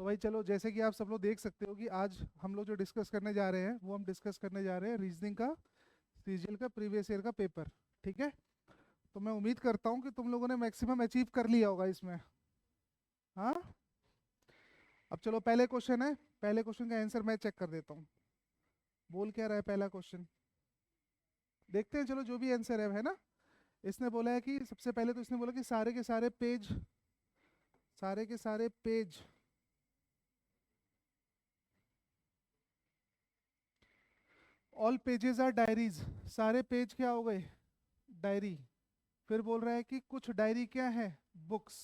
तो भाई चलो, जैसे कि आप सब लोग देख सकते हो कि आज हम लोग जो डिस्कस करने जा रहे हैं वो हम डिस्कस करने जा रहे हैं रीजनिंग का, सीजीएल का प्रीवियस ईयर का पेपर। ठीक है। तो मैं उम्मीद करता हूँ कि तुम लोगों ने मैक्सिमम अचीव कर लिया होगा इसमें। हाँ। अब चलो, पहले क्वेश्चन है। पहले क्वेश्चन का आंसर मैं चेक कर देता हूँ। बोल क्या रहा है पहला क्वेश्चन, देखते हैं। चलो, जो भी आंसर है ना। इसने बोला है कि सबसे पहले तो इसने बोला कि सारे के सारे पेज, सारे के सारे page all pages are diaries. सारे पेज क्या हो गए, डायरी। फिर बोल रहा है कि कुछ डायरी क्या है, बुक्स।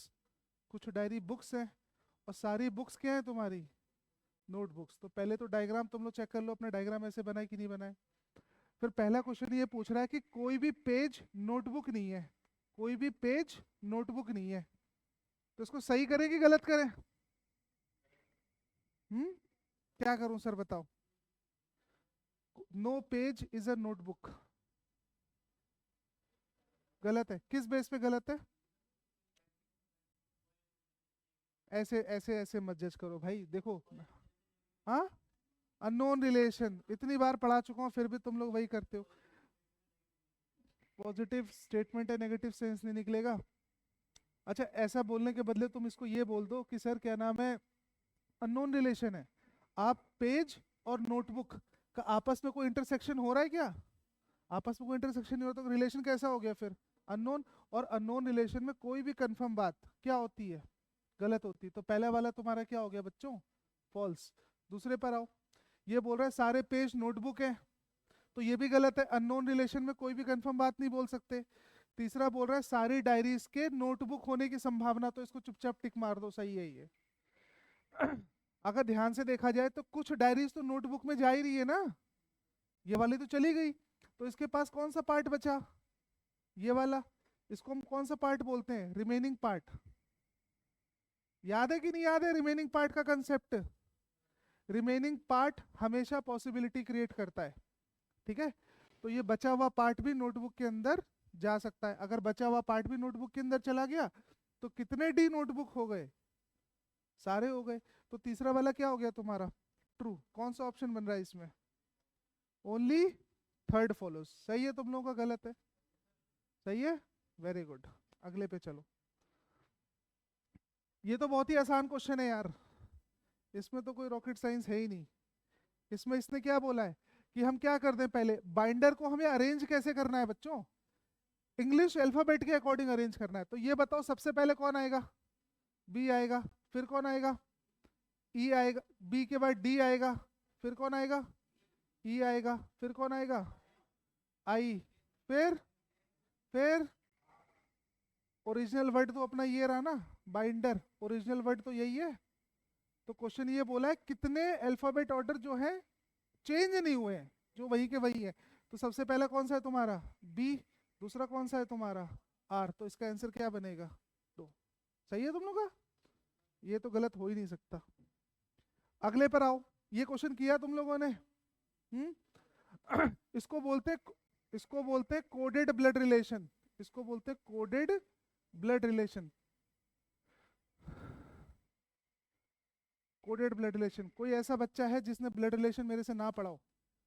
कुछ डायरी बुक्स हैं, और सारी बुक्स क्या है तुम्हारी, नोटबुक्स। तो पहले तो डायग्राम तुम लोग चेक कर लो, अपने डायग्राम ऐसे बनाए कि नहीं बनाए। फिर पहला क्वेश्चन ये पूछ रहा है कि कोई भी पेज नोटबुक नहीं है। कोई भी पेज नोटबुक नहीं है। तो इसको सही करें कि गलत करें? हम्म। क्या करूं सर, बताओ। No page is a notebook. गलत है, किस बेस पे गलत है? ऐसे ऐसे ऐसे मत जज करो भाई, देखो। हाँ। अननोन रिलेशन इतनी बार पढ़ा चुका हूँ, फिर भी तुम लोग वही करते हो। पॉजिटिव स्टेटमेंट है, नेगेटिव सेंस नहीं निकलेगा। अच्छा, ऐसा बोलने के बदले तुम इसको ये बोल दो कि सर क्या नाम है, अननोन रिलेशन है। आप पेज और नोटबुक का आपस में कोई इंटरसेक्शन हो रहा है क्या? आपस में कोई इंटरसेक्शन नहीं हो रहा तो रिलेशन कैसा हो गया फिर? अननोन। और अननोन रिलेशन में कोई भी कंफर्म बात क्या होती है, गलत होती है। तो पहला वाला तुम्हारा क्या हो गया बच्चों, फॉल्स। दूसरे पर आओ। ये बोल रहा है सारे पेज नोटबुक है, तो ये भी गलत है। अननोन रिलेशन में कोई भी कंफर्म बात नहीं बोल सकते। तीसरा बोल रहा है सारी डायरीज के नोटबुक होने की संभावना, तो इसको चुपचाप टिक मार दो, सही है ये। अगर ध्यान से देखा जाए तो कुछ डायरीज तो नोटबुक में जा ही रही है ना, ये वाली तो चली गई। तो इसके पास कौन सा पार्ट बचा, ये वाला। इसको हम कौन सा पार्ट बोलते हैं, रिमेनिंग पार्ट। याद है कि नहीं याद है रिमेनिंग पार्ट का कंसेप्ट? रिमेनिंग पार्ट हमेशा पॉसिबिलिटी क्रिएट करता है। ठीक है। तो ये बचा हुआ पार्ट भी नोटबुक के अंदर जा सकता है। अगर बचा हुआ पार्ट भी नोटबुक के अंदर चला गया तो कितने डी नोटबुक हो गए, सारे हो गए। तो तीसरा वाला क्या हो गया तुम्हारा, ट्रू। कौन सा ऑप्शन बन रहा है इसमें? Only third follows. सही है तुम लोगों का, गलत है? सही है, वेरी गुड। अगले पे चलो। ये तो बहुत ही आसान क्वेश्चन है यार, इसमें तो कोई रॉकेट साइंस है ही नहीं। इसमें इसने क्या बोला है कि हम क्या कर दें, पहले बाइंडर को हमें अरेंज कैसे करना है बच्चों, इंग्लिश अल्फाबेट के अकॉर्डिंग अरेंज करना है। तो ये बताओ सबसे पहले कौन आएगा, बी आएगा। फिर कौन आएगा, ई आएगा। बी के बाद डी आएगा। फिर कौन आएगा, ई आएगा। फिर कौन आएगा, आई। फिर ओरिजिनल वर्ड तो अपना ये रहा ना, बाइंडर। ओरिजिनल वर्ड तो यही है। तो क्वेश्चन ये बोला है कितने अल्फाबेट ऑर्डर जो है चेंज नहीं हुए हैं, जो वही के वही है। तो सबसे पहला कौन सा है तुम्हारा, बी। दूसरा कौन सा है तुम्हारा, आर। तो इसका आंसर क्या बनेगा, दो। सही है तुम लोग का, ये तो गलत हो ही नहीं सकता। अगले पर आओ। ये क्वेश्चन किया तुम लोगों ने। इसको बोलते, इसको बोलते कोडेड ब्लड रिलेशन। इसको बोलते coded blood relation. Coded blood relation. कोई ऐसा बच्चा है जिसने ब्लड रिलेशन मेरे से ना पढ़ा हो?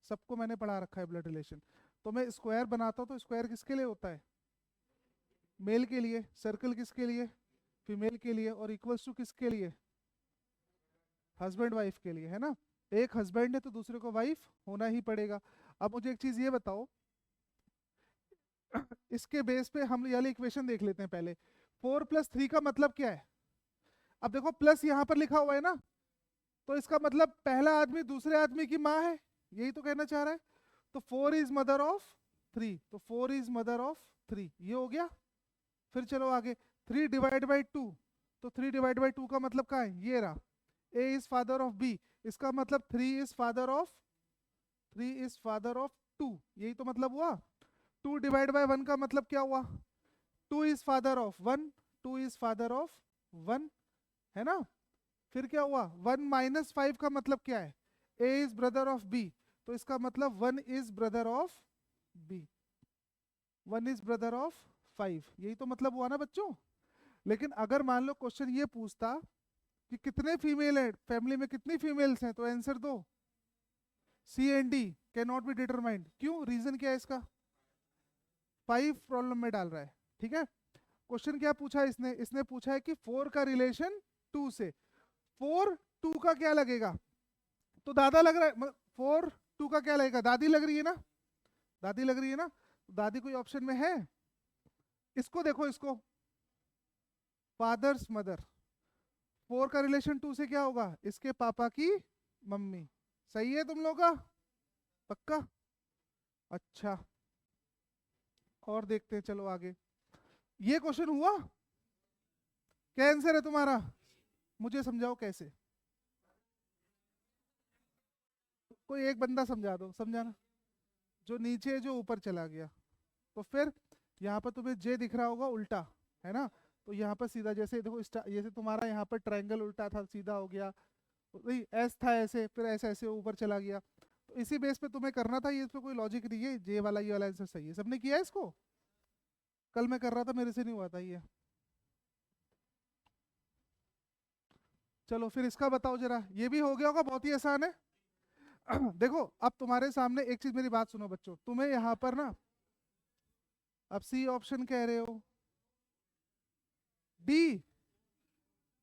सबको मैंने पढ़ा रखा है ब्लड रिलेशन। तो मैं स्क्वायर बनाता हूँ तो स्क्वायर किसके लिए होता है, मेल के लिए। सर्कल किसके लिए, फीमेल के लिए। और इक्वल्स टू किसके लिए, हस्बैंड वाइफ के लिए, है ना। एक हस्बैंड है तो दूसरे को वाइफ होना ही पड़ेगा। अब मुझे एक चीज ये बताओ, इसके बेस पे हम ये वाली इक्वेशन देख लेते हैं पहले। 4+3 का मतलब क्या है? अब देखो प्लस यहाँ पर लिखा हुआ है ना, तो इसका मतलब पहला आदमी दूसरे आदमी की माँ है, यही तो कहना चाह रहा है। तो 4 इज मदर ऑफ 3, तो 4 इज मदर ऑफ 3, ये हो गया। फिर चलो आगे, 3/2। तो 3/2 का मतलब क्या है, ये रहा। ए इज फादर ऑफ बी, इसका मतलब 3 इज फादर ऑफ 2, यही तो मतलब हुआ। 2/1 का मतलब क्या हुआ, 2 is father of 1, 2 is father of 1, है ना। फिर क्या हुआ, 1 - 5 का मतलब क्या है, A is brother of B, तो इसका मतलब 1 is brother of B, 1 is brother of 5, यही तो मतलब हुआ ना बच्चों। लेकिन अगर मान लो क्वेश्चन ये पूछता कि कितने फीमेल है, फैमिली में कितनी फीमेल्स हैं, तो आंसर दो। C and D cannot be determined, क्यों, रीजन क्या है इसका, 5 प्रॉब्लम में डाल रहा है। ठीक है, क्वेश्चन क्या पूछा है इसने, इसने पूछा है कि 4 का रिलेशन 2 से, 4 2 का क्या लगेगा, तो दादा लग रहा है, 4 2 का क्या लगेगा, दादी लग रही है ना, दादी लग रही है ना, दादी कोई ऑप्शन में है, इसको देखो, इसको फादर्स मदर, 4 का रिलेशन 2 से क्या होगा, इसके पापा की मम्मी। सही है तुम लोग का, पक्का, अच्छा, और देखते हैं, चलो आगे। ये क्वेश्चन हुआ, क्या आंसर है तुम्हारा, मुझे समझाओ कैसे, कोई एक बंदा समझा दो, समझाना, जो नीचे जो ऊपर चला गया, तो फिर यहाँ पर तुम्हें जे दिख रहा होगा उल्टा, है ना, तो यहाँ पर सीधा, जैसे देखो जैसे तुम्हारा यहाँ पर ट्रायंगल उल्टा था, सीधा हो गया, नहीं एस था ऐसे, फिर ऐसे ऐसे ऊपर चला गया, तो इसी बेस पे तुम्हें करना था, ये इस पे कोई लॉजिक नहीं है, जे वाला ये वाला आंसर सही है, सबने किया इसको, कल मैं कर रहा था, मेरे से नहीं हुआ था ये। चलो फिर इसका बताओ जरा, ये भी हो गया होगा, बहुत ही आसान है। देखो अब तुम्हारे सामने एक चीज, मेरी बात सुनो बच्चों, तुम्हें यहाँ पर ना, अब सी ऑप्शन कह रहे हो, डी,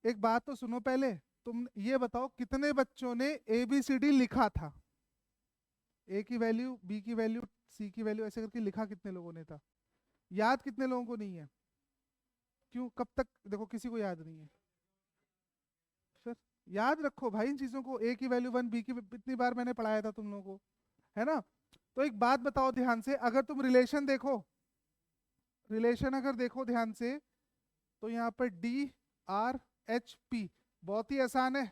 एक बात तो सुनो पहले, तुम ये बताओ कितने बच्चों ने ए बी सी डी लिखा था, ए की वैल्यू, बी की वैल्यू, सी की वैल्यू, ऐसे करके लिखा कितने लोगों ने था, याद कितने लोगों को नहीं है, क्यों, कब तक, देखो किसी को याद नहीं है, फिर याद रखो भाई इन चीजों को, ए की वैल्यू 1, बी की, इतनी बार मैंने पढ़ाया था तुम लोगों को, है ना। तो एक बात बताओ ध्यान से, अगर तुम रिलेशन देखो, रिलेशन अगर देखो ध्यान से, तो यहाँ पर डी आर एच पी, बहुत ही आसान है,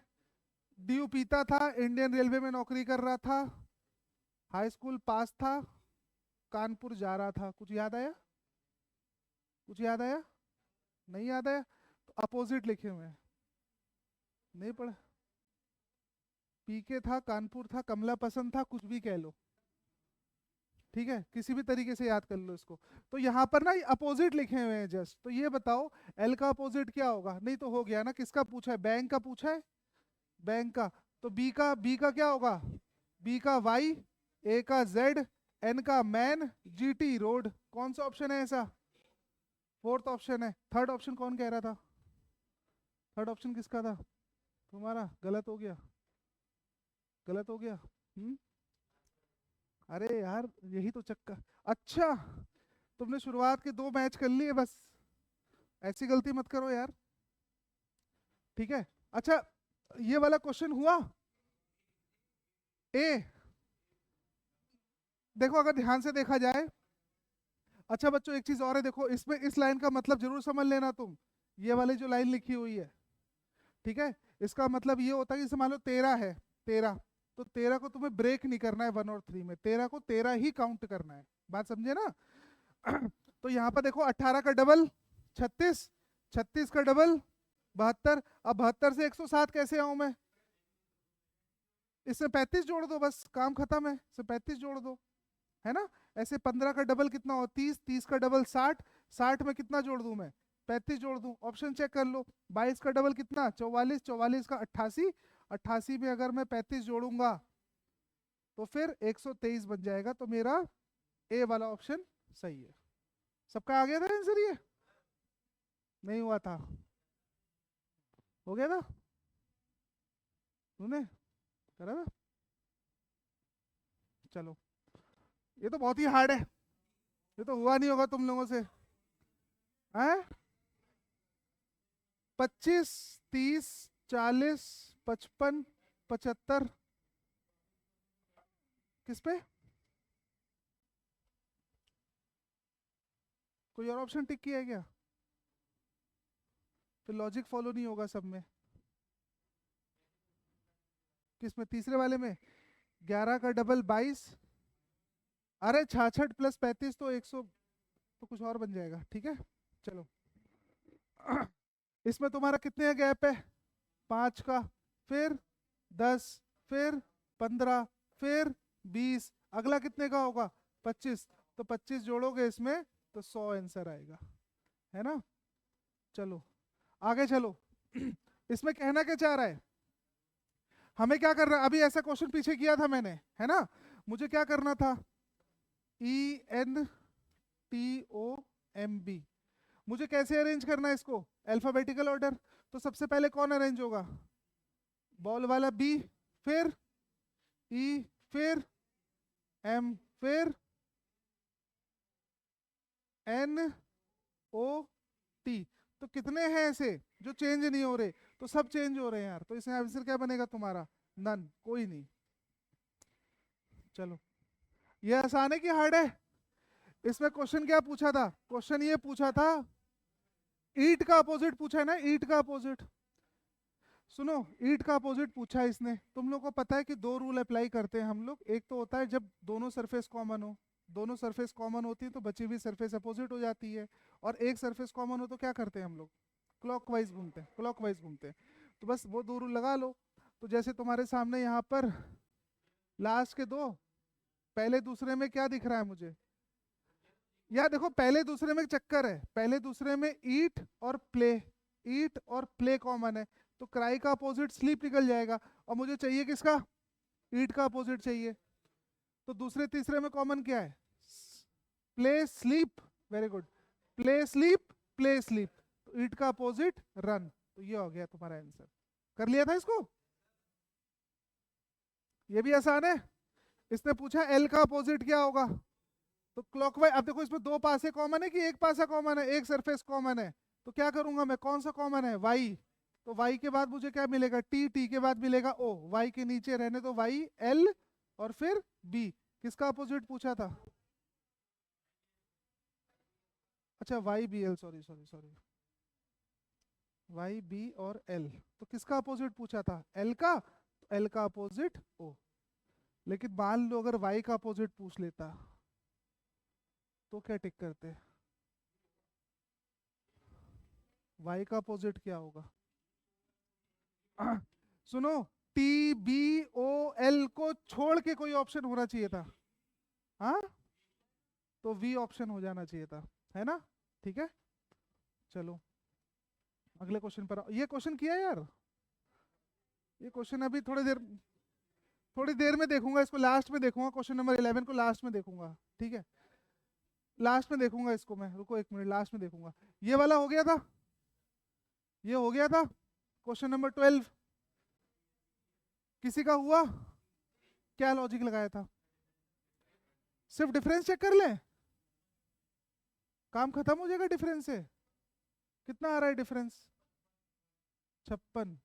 डी पीता था, इंडियन रेलवे में नौकरी कर रहा था, हाई स्कूल पास था, कानपुर जा रहा था, कुछ याद आया, कुछ याद आया, नहीं याद आया, तो अपोजिट लिखे हुए हैं, नहीं पढ़ा, पीके था, कानपुर था, कमला पसंद था, कुछ भी कह लो, ठीक है, किसी भी तरीके से याद कर लो इसको। तो यहाँ पर ना ये अपोजिट लिखे हुए हैं जस्ट, तो ये बताओ एल का अपोजिट क्या होगा, नहीं तो हो गया ना, किसका पूछा है, बैंक का पूछा है, बैंक का, तो बी का क्या होगा, बी का वाई, ए का जेड, एन का मैन, जी टी रोड, कौन सा ऑप्शन है ऐसा, फोर्थ ऑप्शन है। थर्ड ऑप्शन कौन कह रहा था, थर्ड ऑप्शन किसका था, तुम्हारा, गलत हो गया, गलत हो गया, अरे यार यही तो चक्कर, अच्छा तुमने शुरुआत के 2 मैच कर लिए बस, ऐसी गलती मत करो यार, ठीक है। अच्छा ये वाला क्वेश्चन हुआ, ए, देखो अगर ध्यान से देखा जाए, अच्छा बच्चों एक चीज और है, देखो इसमें इस लाइन का मतलब जरूर समझ लेना तुम, ये वाली जो लाइन लिखी हुई है, ठीक है, इसका मतलब ये होता है कि जैसे मान लो 13 है, 13, तो 13 को तुम्हें ब्रेक नहीं करना है 1 और 3 में, 13 को 13 ही काउंट करना है, बात समझे ना। तो यहाँ पर देखो 18 का डबल 36, 36 का डबल 72, अब 72 से 107 कैसे आऊं मैं, इसमें 35 जोड़ दो, बस काम खत्म है, इसमें 35 जोड़ दो, है ना। ऐसे 15 का डबल कितना हो 30, 30 का डबल 60, 60 में कितना जोड़ दूं मैं, 35 जोड़ दूं, ऑप्शन चेक कर लो, 22 का डबल कितना 44, 44 का 88, 88 में अगर मैं 35 जोड़ूंगा तो फिर 123 बन जाएगा, तो मेरा ए वाला ऑप्शन सही है। सबका आ गया था आंसर, ये नहीं हुआ था, हो गया था, तूने करा था, चलो ये तो बहुत ही हार्ड है, ये तो हुआ नहीं होगा तुम लोगों से, हैं, 25, 30, 40, 55, 75, किस पे, कोई और ऑप्शन टिक किया है क्या, फिर लॉजिक फॉलो नहीं होगा सब में, किस में, तीसरे वाले में, 11 का डबल 22, अरे 66 प्लस 35 तो 100, तो कुछ और बन जाएगा, ठीक है। चलो इसमें तुम्हारा कितने का गैप है, 5 का, फिर 10, फिर 15, फिर 20, अगला कितने का होगा 25, तो 25 जोड़ोगे इसमें तो 100 आंसर आएगा, है ना। चलो आगे चलो इसमें कहना क्या चाह रहा है, हमें क्या करना, अभी ऐसा क्वेश्चन पीछे किया था मैंने, है ना, मुझे क्या करना था, ENTOMB, मुझे कैसे अरेंज करना है इसको, अल्फाबेटिकल ऑर्डर। तो सबसे पहले कौन अरेंज होगा, बॉल वाला B, फिर E, फिर M, फिर NOT। तो कितने हैं ऐसे जो चेंज नहीं हो रहे, तो सब चेंज हो रहे हैं यार, तो इसमें आंसर क्या बनेगा तुम्हारा, नन, कोई नहीं। चलो, ये आसान है कि हार्ड है, इसमें क्वेश्चन क्या पूछा था, क्वेश्चन ये पूछा था, ईट का अपोजिट पूछा है ना, ईट का अपोजिट, सुनो, ईट का अपोजिट पूछा है इसने, तुम लोग को पता है कि दो रूल अप्लाई करते हैं हम लोग, एक तो होता है जब दोनों सरफेस कॉमन हो, दोनों सरफेस कॉमन होती है तो बची हुई सरफेस अपोजिट हो जाती है, और एक सरफेस कॉमन हो तो क्या करते हैं हम लोग, क्लॉकवाइज घूमते हैं, क्लॉकवाइज घूमते हैं। तो बस वो दो रूल लगा लो। तो जैसे तुम्हारे सामने यहाँ पर लास्ट के दो, पहले दूसरे में क्या दिख रहा है मुझे, यार देखो पहले दूसरे में चक्कर है, पहले दूसरे में ईट और प्ले, ईट और प्ले कॉमन है, तो क्राई का अपोजिट स्लीप निकल जाएगा, और मुझे चाहिए किसका, ईट का अपोजिट चाहिए। तो दूसरे तीसरे में कॉमन क्या है, play sleep, very good, play sleep, play sleep, तो ईट का अपोजिट रन, तो ये हो गया तुम्हारा आंसर, कर लिया था इसको, ये भी आसान है। इसने पूछा एल का अपोजिट क्या होगा, तो क्लॉकवाइज, अब देखो इसमें दो पासे कॉमन है कि एक पासा कॉमन है, एक सरफेस कॉमन है, तो क्या करूंगा मैं, कौन सा कॉमन है, वाई, तो वाई के बाद मुझे क्या मिलेगा, टी, टी के बाद मिलेगा ओ, वाई के नीचे रहने तो वाई, एल, और फिर बी, किसका अपोजिट पूछा था, अच्छा Y B L, sorry sorry sorry, Y B और एल, तो किसका अपोजिट पूछा था, एल का, तो एल का अपोजिट ओ, लेकिन मान लो अगर वाई का अपोजिट पूछ लेता तो क्या टिक करते, वाई का अपोजिट क्या होगा, सुनो, टी बी ओ एल को छोड़ के कोई ऑप्शन होना चाहिए था, हाँ, तो वी ऑप्शन हो जाना चाहिए था, है ना, ठीक है। चलो अगले क्वेश्चन पर ये क्वेश्चन किया यार, ये क्वेश्चन अभी थोड़ी देर में देखूंगा, इसको लास्ट में देखूंगा, क्वेश्चन नंबर 11 को लास्ट में देखूंगा, ठीक है, लास्ट में देखूंगा इसको मैं, रुको एक मिनट, लास्ट में देखूंगा। ये वाला हो गया था, ये हो गया था, क्वेश्चन नंबर 12 किसी का हुआ, क्या लॉजिक लगाया था, सिर्फ डिफरेंस चेक कर लें, काम खत्म हो जाएगा डिफरेंस से, कितना आ रहा है डिफरेंस, 56,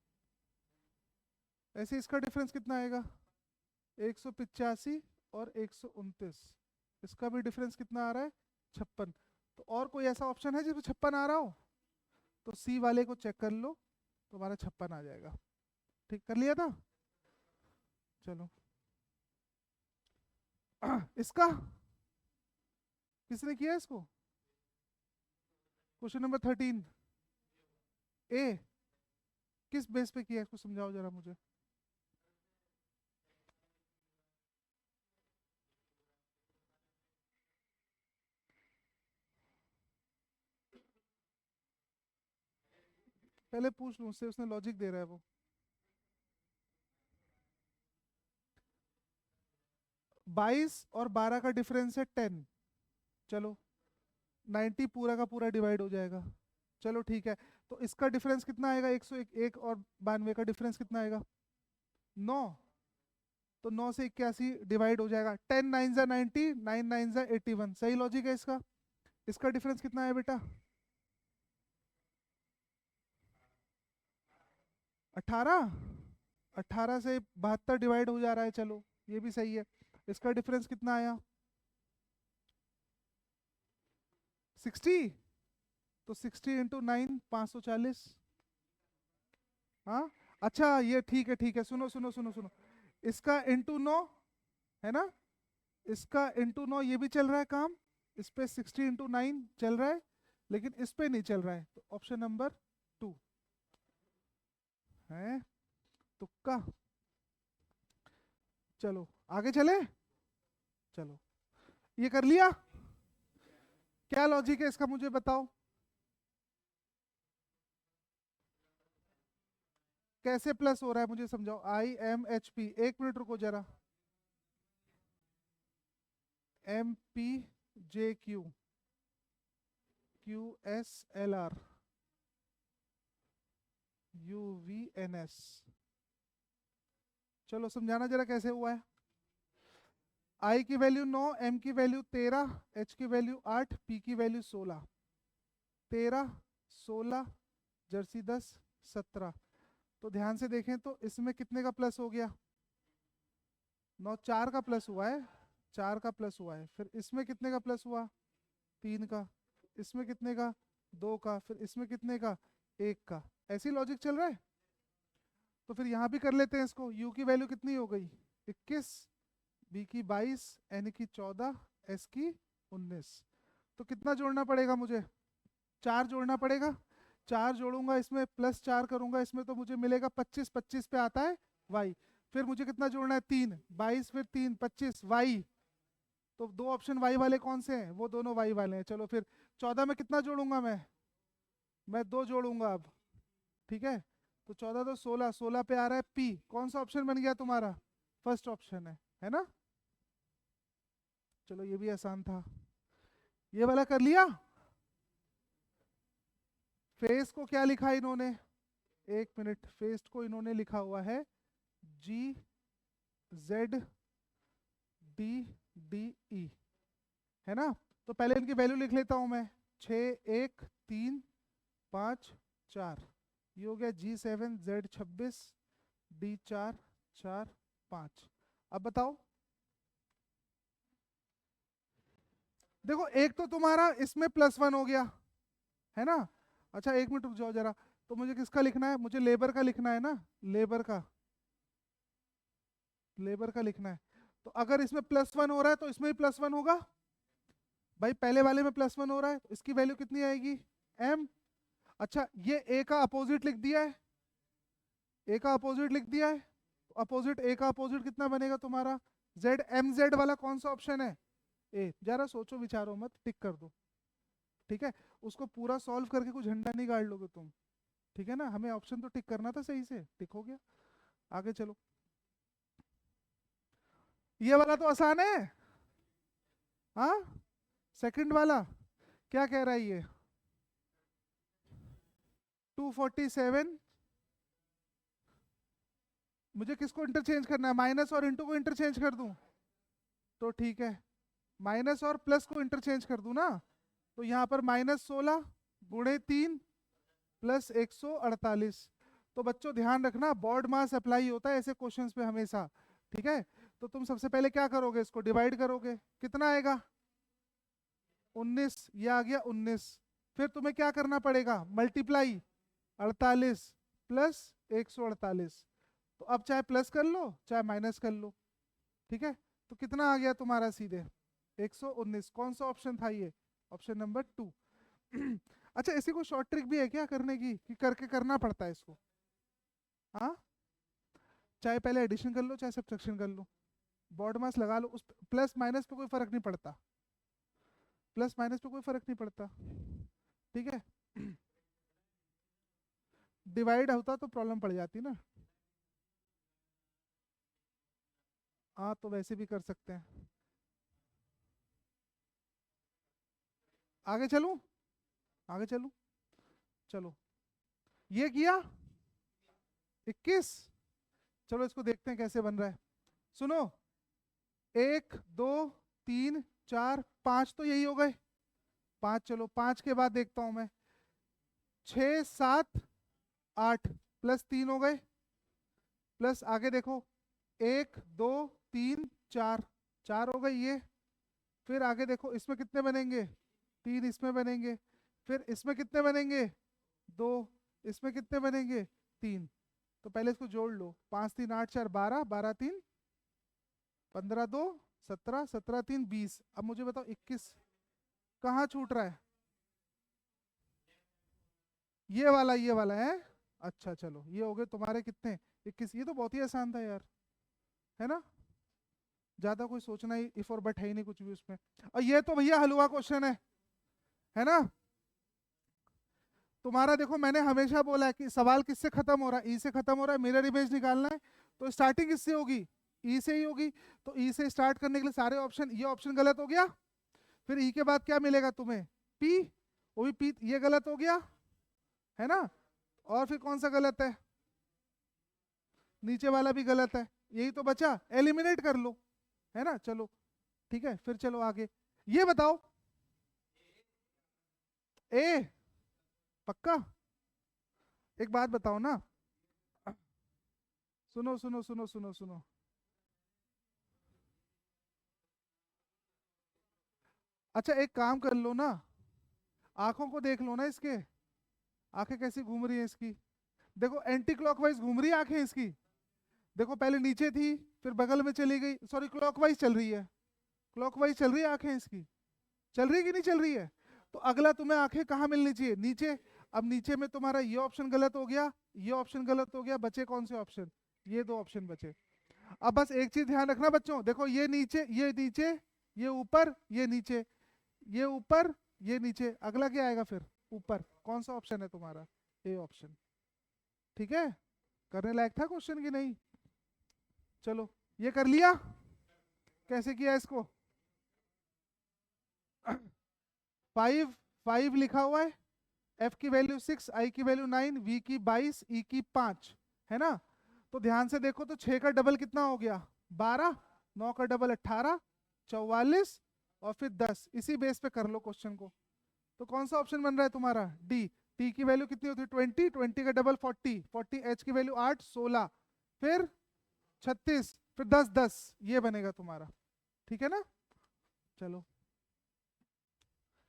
ऐसे इसका डिफरेंस कितना आएगा, 185 और 129, इसका भी डिफरेंस कितना आ रहा है, 56, तो और कोई ऐसा ऑप्शन है जिसमें 56 आ रहा हो, तो सी वाले को चेक कर लो, तुम्हारा 56 आ जाएगा, ठीक कर लिया था। चलो इसका किसने किया इसको, क्वेश्चन नंबर 13 ए, किस बेस पे किया इसको समझाओ जरा मुझे, पहले पूछ लूं उससे, उसने लॉजिक दे रहा है वो, 22 और 12 का डिफरेंस है 10, चलो 90 पूरा का पूरा डिवाइड हो जाएगा, चलो ठीक है, तो इसका डिफरेंस कितना आएगा, 101, एक और 92 का डिफरेंस कितना आएगा, 9, तो 9 से 81 डिवाइड हो जाएगा, 10 9 जा 90, 9 9 जा 81, सही लॉजिक है इसका। इसका डिफरेंस कितना है बेटा, 18, 18 से 72 डिवाइड हो जा रहा है, चलो ये भी सही है। इसका डिफरेंस कितना आया, 60, तो 60 इंटू 9 540, हाँ, अच्छा ये ठीक है, सुनो सुनो सुनो सुनो, इसका इंटू 9, है ना, इसका इंटू 9 ये भी चल रहा है काम, इस पे 60 इंटू 9 चल रहा है, लेकिन इस पे नहीं चल रहा है, तो ऑप्शन नंबर 2 है, तुक्का। चलो आगे चले, चलो ये कर लिया, क्या लॉजिक है इसका मुझे बताओ, कैसे प्लस हो रहा है मुझे समझाओ। IMHP, 1 मिनट रुको जरा। MPJQ, QSLR, UVNS। चलो समझाना जरा कैसे हुआ है। I की वैल्यू 9, M की वैल्यू 13, H की वैल्यू 8, P की वैल्यू 16। 13, 16, जर्सी 10, 17। तो ध्यान से देखें तो इसमें कितने का प्लस हो गया? 9, 4 का प्लस हुआ है, 4 का प्लस हुआ है। फिर इसमें कितने का प्लस हुआ? 3 का। इसमें कितने का? 2 का। फिर इसमें कितने का? 1 का। ऐसी लॉजिक चल रहा है। तो फिर यहाँ भी कर लेते हैं इसको। U की वैल्यू कितनी हो गई? 21, B की 22, N की 14, S की 19। तो कितना जोड़ना पड़ेगा मुझे? 4 जोड़ना पड़ेगा। 4 जोड़ूंगा, इसमें प्लस 4 करूंगा, इसमें तो मुझे मिलेगा 25। 25 पे आता है Y। फिर मुझे कितना जोड़ना है? 3। 22 फिर 3, 25 Y। तो 2 ऑप्शन Y वाले कौन से हैं? वो दोनों Y वाले हैं। चलो फिर 14 में कितना जोड़ूंगा मैं 2 जोड़ूंगा अब। ठीक है, तो 14 तो 16, 16 पे आ रहा है P। कौन सा ऑप्शन बन गया तुम्हारा? फर्स्ट ऑप्शन है ना। चलो ये भी आसान था। ये वाला कर लिया। फेस को क्या लिखा इन्होंने? 1 मिनट। फेस को इन्होंने लिखा हुआ है GZDDE, है ना। तो पहले इनकी वैल्यू लिख लेता हूं मैं। 6, 1, 3, 5, 4। ये हो गया G7, Z26, D4, 4, 5। अब बताओ। देखो एक तो तुम्हारा इसमें +1 हो गया, है ना। अच्छा 1 मिनट रुक जाओ जरा। तो मुझे किसका लिखना है? मुझे लेबर का लिखना है ना। लेबर का, लेबर का लिखना है। तो अगर इसमें +1 हो रहा है तो इसमें भी +1 होगा। भाई पहले वाले में +1 हो रहा है तो इसकी वैल्यू कितनी आएगी? M। अच्छा ये A का अपोजिट लिख दिया है, A का अपोजिट लिख दिया है। तो अपोजिट A का अपोजिट कितना बनेगा तुम्हारा? Z। MZ वाला कौन सा ऑप्शन है? A। जरा सोचो विचारो मत, टिक कर दो। ठीक है, उसको पूरा सॉल्व करके कुछ झंडा नहीं गाड़ लोगे तुम। ठीक है ना, हमें ऑप्शन तो टिक करना था सही से, टिक हो गया। आगे चलो। ये वाला तो आसान है। हाँ, सेकंड वाला क्या कह रहा है ये? 247। मुझे किसको इंटरचेंज करना है? माइनस और इंटू को इंटरचेंज कर दूं तो ठीक है। माइनस और प्लस को इंटरचेंज कर दूं ना। तो यहाँ पर -16 गुणे 3 प्लस 148। तो बच्चों ध्यान रखना, बॉड मास अप्लाई होता है ऐसे क्वेश्चंस पे हमेशा। ठीक है, तो तुम सबसे पहले क्या करोगे? इसको डिवाइड करोगे, कितना आएगा? 19। ये आ गया 19। फिर तुम्हें क्या करना पड़ेगा? Multiply 48 plus 148। तो अब चाहे प्लस कर लो चाहे माइनस कर लो। ठीक है, तो कितना आ गया तुम्हारा? सीधे 119। कौन सा ऑप्शन था ये? Option number 2। अच्छा इसी को शॉर्ट ट्रिक भी है क्या करने की, कि करके करना पड़ता है इसको? हाँ, चाहे पहले एडिशन कर लो चाहे सब्ट्रैक्शन कर लो, बॉड मास लगा लो। उस प्लस माइनस पे कोई फर्क नहीं पड़ता, प्लस माइनस पे कोई फर्क नहीं पड़ता। ठीक है, डिवाइड होता तो प्रॉब्लम पड़ जाती ना। हाँ तो वैसे भी कर सकते हैं। आगे चलूं? आगे चलूं? चलो, ये किया 21। चलो इसको देखते हैं कैसे बन रहा है। सुनो, 1, 2, 3, 4, 5 तो यही हो गए 5। चलो 5 के बाद देखता हूं मैं। 6, 7, 8 प्लस 3 हो गए। प्लस आगे देखो, 1, 2, 3, 4, 4 हो गए ये। फिर आगे देखो इसमें कितने बनेंगे? 3 इसमें बनेंगे। फिर इसमें कितने बनेंगे? 2। इसमें कितने बनेंगे? 3। तो पहले इसको जोड़ लो। 5, 3, 8, 4, 12, 12, 3, 15, 2, 17, 17, 3, 20। अब मुझे बताओ 21 कहाँ छूट रहा है? ये वाला है। अच्छा चलो, ये हो गए तुम्हारे कितने? 21। ये तो बहुत ही आसान था यार, है ना। ज्यादा कोई सोचना ही इफ और बट है ही नहीं कुछ भी उसमें। और ये तो भैया हलवा क्वेश्चन है ना। तुम्हारा देखो मैंने हमेशा बोला है कि सवाल किससे खत्म हो रहा है, ई से खत्म हो रहा है, मिरर इमेज निकालना है, तो स्टार्टिंग किससे होगी, ई से ही होगी। तो ई से स्टार्ट करने के लिए सारे ऑप्शन, ये ऑप्शन गलत हो गया। फिर ई के बाद क्या मिलेगा तुम्हें, पी, वो भी पी, ये गलत हो गया है ना। और फिर कौन सा गलत है, नीचे वाला भी गलत है, यही तो बचा, एलिमिनेट कर लो, है ना। चलो ठीक है, फिर चलो आगे, ये बताओ ए, पक्का। एक बात बताओ ना, सुनो सुनो सुनो सुनो सुनो, अच्छा एक काम कर लो ना, आंखों को देख लो ना इसके, आंखें कैसी घूम रही है इसकी, देखो एंटी क्लॉकवाइज घूम रही है आंखें इसकी। देखो पहले नीचे थी, फिर बगल में चली गई, सॉरी क्लॉकवाइज चल रही है, क्लॉकवाइज चल रही है आंखें इसकी, चल रही है कि नहीं चल रही है। तो अगला तुम्हें आंखें कहाँ मिलनी चाहिए, नीचे। अब नीचे में तुम्हारा ये ऑप्शन गलत हो गया, ये ऑप्शन गलत हो गया, बचे कौन से ऑप्शन, ये दो ऑप्शन बचे। अब बस एक चीज ध्यान रखना बच्चों, देखो ये नीचे, ये नीचे, ये ऊपर, ये नीचे, ये ऊपर, ये नीचे, अगला क्या आएगा फिर, ऊपर। कौन सा ऑप्शन है तुम्हारा, ए ऑप्शन। ठीक है, करने लायक था क्वेश्चन की नहीं। चलो ये कर लिया, कैसे किया इसको, 5 लिखा हुआ है, एफ की वैल्यू 6, आई की वैल्यू 9, वी की 22, ई की 5, है ना। तो ध्यान से देखो तो 6 का डबल कितना हो गया, 12, 9 का डबल 18, 44 और फिर 10, इसी बेस पे कर लो क्वेश्चन को। तो कौन सा ऑप्शन बन रहा है तुम्हारा, डी। टी की वैल्यू कितनी होती है 20, 20 का डबल 40, 40, एच की वैल्यू 8, 16, फिर 36, फिर 10, 10, ये बनेगा तुम्हारा। ठीक है ना। चलो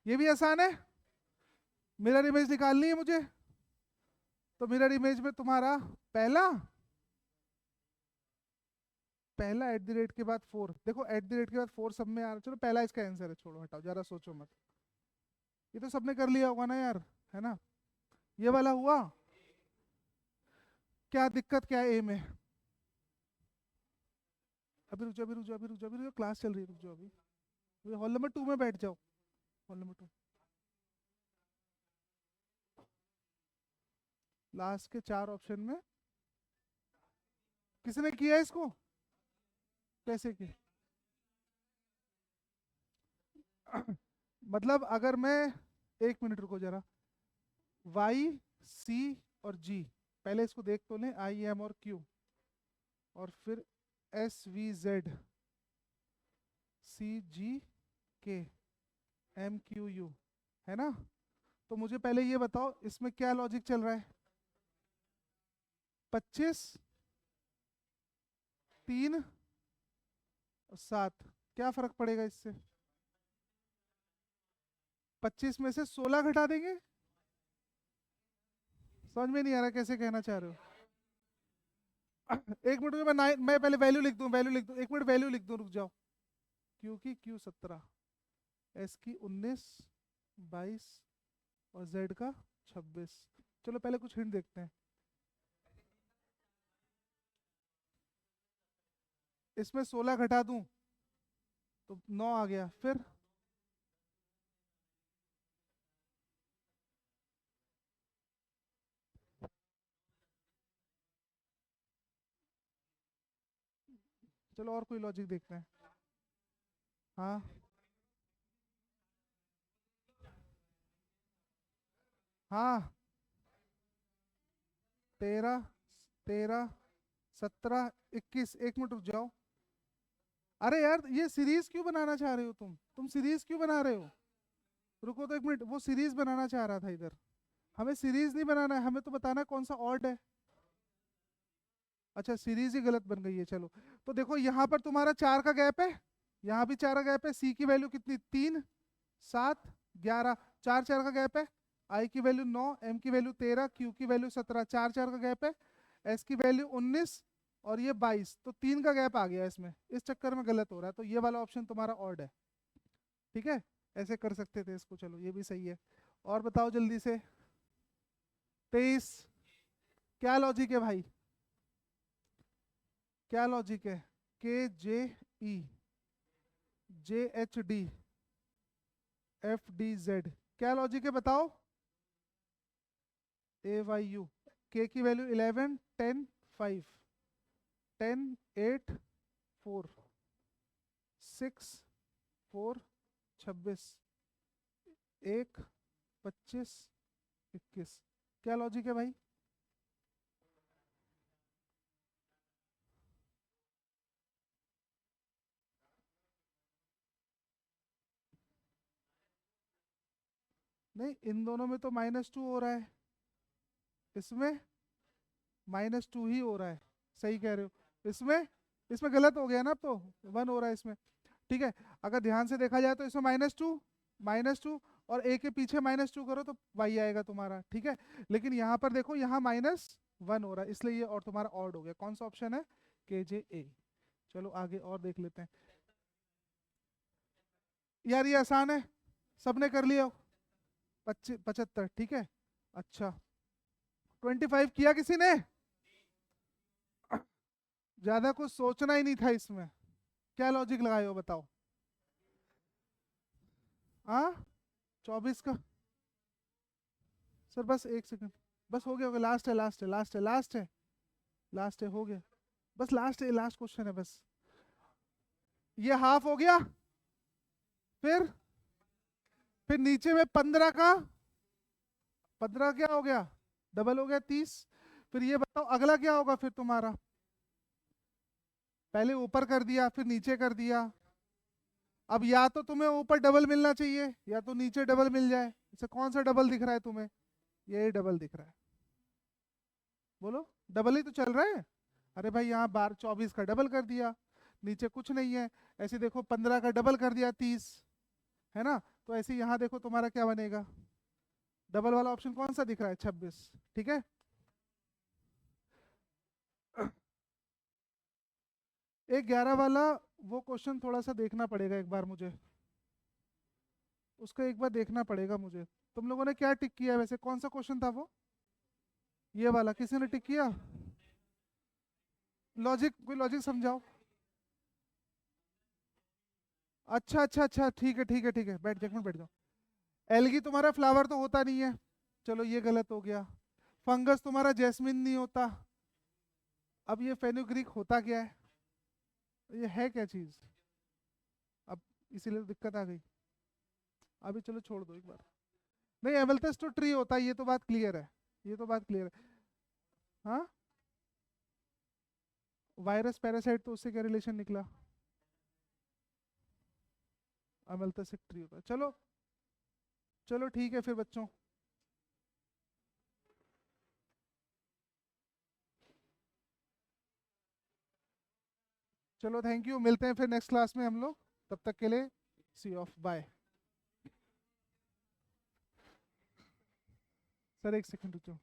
ये भी आसान है, मिरर इमेज निकालनी है मुझे। तो मिरर इमेज में तुम्हारा पहला, पहला एट द रेट के बाद 4, देखो एट द रेट के बाद 4 सब में आ रहा, चलो पहला इसका आंसर है, छोड़ो हटाओ, जरा सोचो मत, ये तो सबने कर लिया होगा ना यार, है ना। ये वाला हुआ, क्या दिक्कत क्या है ए में, अभी रुक जाओ, अभी रुक जाओ, अभी रुक जाओ, अभी रुक जाओ, क्लास चल रही है, रुक जाओ अभी हॉल नंबर 2 में बैठ जाओ, हॉल नंबर 2, लास्ट के 4 ऑप्शन में किसने किया है इसको, कैसे किया। मतलब अगर मैं, एक मिनट रुको जरा, वाई, सी और जी, पहले इसको देख तो लें, आई एम और क्यू, और फिर एस वी जेड, सी जी के, एम क्यू यू, है ना। तो मुझे पहले ये बताओ इसमें क्या लॉजिक चल रहा है, 25, 3 और 7, क्या फर्क पड़ेगा इससे, 25 में से 16 घटा देंगे, समझ में नहीं आ रहा कैसे कहना चाह रहे हो। एक मिनट में मैं मैं पहले वैल्यू लिख दूं, वैल्यू लिख दूं, एक मिनट वैल्यू लिख दूं, रुक जाओ। क्यू की क्यू 17, एस की 19, 22 और जेड का 26। चलो पहले कुछ हिंट देखते हैं, इसमें 16 घटा दूं तो 9 आ गया, फिर चलो और कोई लॉजिक देखते हैं। हाँ, हाँ, 13, 13, 17, 21, एक मिनट रुक जाओ। अरे यार ये सीरीज क्यों बनाना चाह रहे हो तुम सीरीज क्यों बना रहे हो, रुको तो एक मिनट, वो सीरीज बनाना चाह रहा था इधर, हमें सीरीज नहीं बनाना है, हमें तो बताना है कौन सा ऑड है। अच्छा सीरीज ही गलत बन गई है, चलो। तो देखो यहाँ पर तुम्हारा 4 का गैप है, यहाँ भी 4 का गैप है, सी की वैल्यू कितनी 3, 7, 11, 4 4 का गैप है, आई की वैल्यू 9, एम की वैल्यू 13, क्यू की वैल्यू 17, 4 4 का गैप है, एस की वैल्यू 19 और ये 22, तो 3 का गैप आ गया इसमें, इस चक्कर में गलत हो रहा है, तो ये वाला ऑप्शन तुम्हारा ऑड है। ठीक है, ऐसे कर सकते थे इसको, चलो ये भी सही है। और बताओ जल्दी से, 23, क्या लॉजिक है भाई, क्या लॉजिक है, K J E, J H D, F D Z, क्या लॉजिक है बताओ। AYU, K की वैल्यू 11, 10, 5, 10, 8, 4, 6, 4, 26, 1, 25, 21। क्या लॉजिक है भाई? नहीं, इन दोनों में तो -2 हो रहा है, इसमें -2 ही हो रहा है। सही कह रहे हो। इसमें इसमें गलत हो गया ना, अब तो 1 हो रहा है इसमें। ठीक है, अगर ध्यान से देखा जाए तो इसमें -2 और ए के पीछे -2 करो तो वाई आएगा तुम्हारा। ठीक है, लेकिन यहाँ पर देखो, यहाँ -1 हो रहा है, इसलिए ये और तुम्हारा ऑड हो गया। कौन सा ऑप्शन है? KJA। चलो आगे और देख लेते हैं। यार ये आसान है, सबने कर लिया। 75, ठीक है। अच्छा, 25 किया किसी ने? ज्यादा कुछ सोचना ही नहीं था इसमें। क्या लॉजिक लगाए हो बताओ? हाँ, 24 का। सर बस एक सेकंड, बस हो गया, हो गया, लास्ट है, लास्ट है, लास्ट है, लास्ट है, लास्ट है, हो गया। बस लास्ट है, लास्ट क्वेश्चन है बस। ये हाफ हो गया। फिर फिर नीचे में 15 का 15 क्या हो गया? डबल हो गया 30। फिर ये बताओ अगला क्या होगा फिर तुम्हारा? पहले ऊपर कर दिया, फिर नीचे कर दिया। अब या तो तुम्हें ऊपर डबल मिलना चाहिए या तो नीचे डबल मिल जाए। इसे कौन सा डबल दिख रहा है तुम्हें? ये डबल दिख रहा है। बोलो, डबल ही तो चल रहा है। अरे भाई यहाँ बार 24 का डबल कर दिया, नीचे कुछ नहीं है। ऐसे देखो 15 का डबल कर दिया 30, है ना? तो ऐसे यहाँ देखो तुम्हारा क्या बनेगा? डबल वाला ऑप्शन कौन सा दिख रहा है? 26। ठीक है, एक 11 वाला वो क्वेश्चन थोड़ा सा देखना पड़ेगा एक बार मुझे, उसका एक बार देखना पड़ेगा मुझे। तुम लोगों ने क्या टिक किया है वैसे? कौन सा क्वेश्चन था वो? ये वाला किसी ने टिक किया? लॉजिक, कोई लॉजिक समझाओ। अच्छा अच्छा अच्छा, ठीक है ठीक है ठीक है, बैठ जाओ, एक मिनट बैठ जाओ। एलगी तुम्हारा फ्लावर तो होता नहीं है, चलो ये गलत हो गया। फंगस तुम्हारा जैस्मिन नहीं होता। अब ये फेनुग्रीक होता क्या है? ये है क्या चीज? अब इसीलिए तो दिक्कत आ गई। अभी चलो छोड़ दो एक बार। नहीं, एमल्थस तो ट्री होता है, ये तो बात क्लियर है, ये तो बात क्लियर है। हाँ, वायरस पैरासाइट तो उससे क्या रिलेशन निकला? एमल्थस एक ट्री होता है। चलो, चलो ठीक है फिर बच्चों। चलो थैंक यू, मिलते हैं फिर नेक्स्ट क्लास में हम लोग। तब तक के लिए सी ऑफ, बाय। सर एक सेकंड रुको।